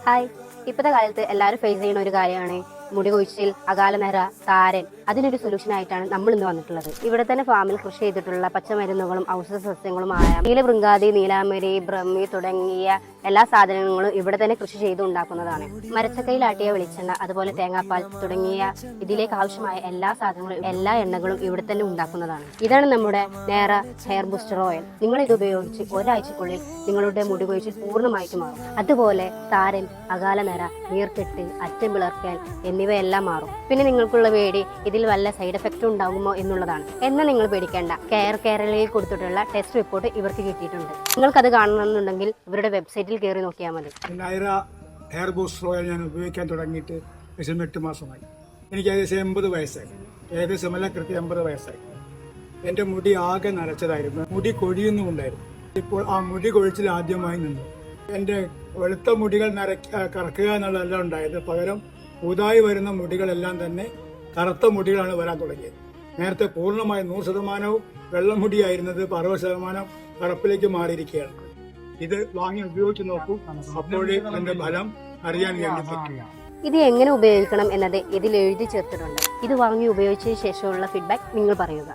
Hi, ഇപ്പോഴത്തെ കാലത്ത് എല്ലാവരും ഫേസ് ചെയ്യുന്ന ഒരു കാര്യമാണ് മുടി കൊഴിച്ചിൽ, അകാല നര, താരൻ. അതിനൊരു സൊല്യൂഷൻ ആയിട്ടാണ് നമ്മൾ ഇന്ന് വന്നിട്ടുള്ളത്. ഇവിടെ തന്നെ ഫാമിൽ കൃഷി ചെയ്തിട്ടുള്ള പച്ചമരുന്നുകളും ഔഷധ സസ്യങ്ങളുമായ നീലഭൃങ്കാതി, നീലാമരി, ബ്രഹ്മി തുടങ്ങിയ എല്ലാ സാധനങ്ങളും ഇവിടെ തന്നെ കൃഷി ചെയ്ത് ഉണ്ടാക്കുന്നതാണ്. മരച്ചക്കയിലാട്ടിയ വെളിച്ചെണ്ണ, അതുപോലെ തേങ്ങാപ്പാൽ തുടങ്ങിയ ഇതിലേക്ക് ആവശ്യമായ എല്ലാ സാധനങ്ങളും, എല്ലാ എണ്ണകളും ഇവിടെ തന്നെ ഉണ്ടാക്കുന്നതാണ്. ഇതാണ് നമ്മുടെ നേറ ഹെയർ ബൂസ്റ്റർ ഓയിൽ. നിങ്ങൾ ഇത് ഉപയോഗിച്ച് ഒരാഴ്ചക്കുള്ളിൽ നിങ്ങളുടെ മുടി കൊഴിച്ചിൽ പൂർണ്ണമായിട്ട് മാറും. അതുപോലെ താരൻ, അകാല നര, നീർക്കെട്ട്, അറ്റം പിളർക്കൽ എന്നിവയെല്ലാം മാറും. പിന്നെ നിങ്ങൾക്കുള്ള പേടി ഇതിൽ വല്ല സൈഡ് എഫക്റ്റ് ഉണ്ടാകുമോ എന്നുള്ളതാണ്. എന്നാൽ നിങ്ങൾ പേടിക്കേണ്ട, കേരളയിൽ കൊടുത്തിട്ടുള്ള ടെസ്റ്റ് റിപ്പോർട്ട് ഇവർക്ക് കിട്ടിയിട്ടുണ്ട്. നിങ്ങൾക്കത് കാണണമെന്നുണ്ടെങ്കിൽ ഇവരുടെ വെബ്സൈറ്റിൽ കയറി നോക്കിയാൽ മതി. നൈറ ഹെയർ ബൂസ്റ്റർ ഓയിൽ ഞാൻ ഉപയോഗിക്കാൻ തുടങ്ങിയിട്ട് ഏകദേശം 8 മാസമായി. എനിക്ക് ഏകദേശം 80 വയസ്സായി. ഏകദേശമല്ല, കൃത്യം 80 വയസ്സായി. എൻ്റെ മുടി ആകെ നരച്ചതായിരുന്നു. മുടി കൊഴിയുന്നുമുണ്ടായിരുന്നു. ഇപ്പോൾ ആ മുടി കൊഴിച്ചിൽ ആദ്യമായി നിന്നു. എൻ്റെ വെളുത്ത മുടികൾ കറക്കുക എന്നുള്ളതല്ല ഉണ്ടായത്. പകരം പുതുതായി വരുന്ന മുടികളെല്ലാം തന്നെ കറുത്ത മുടികളാണ് വരാൻ തുടങ്ങിയത്. നേരത്തെ പൂർണ്ണമായി 100% വെള്ളമുടിയായിരുന്നത് 60% കറുപ്പിലേക്ക് മാറിയിരിക്കുകയാണ്. ഇത് വാങ്ങി ഉപയോഗിച്ച് നോക്കൂ. അപ്പോഴേ അതിന്റെ ഫലം അറിയാൻ വേണ്ടി പറ്റും. ഇത് എങ്ങനെ ഉപയോഗിക്കണം എന്നത് ഇതിൽ എഴുതി ചേർത്തിട്ടുണ്ട്. ഇത് വാങ്ങി ഉപയോഗിച്ചതിന് ശേഷമുള്ള ഫീഡ്ബാക്ക് നിങ്ങൾ പറയുക.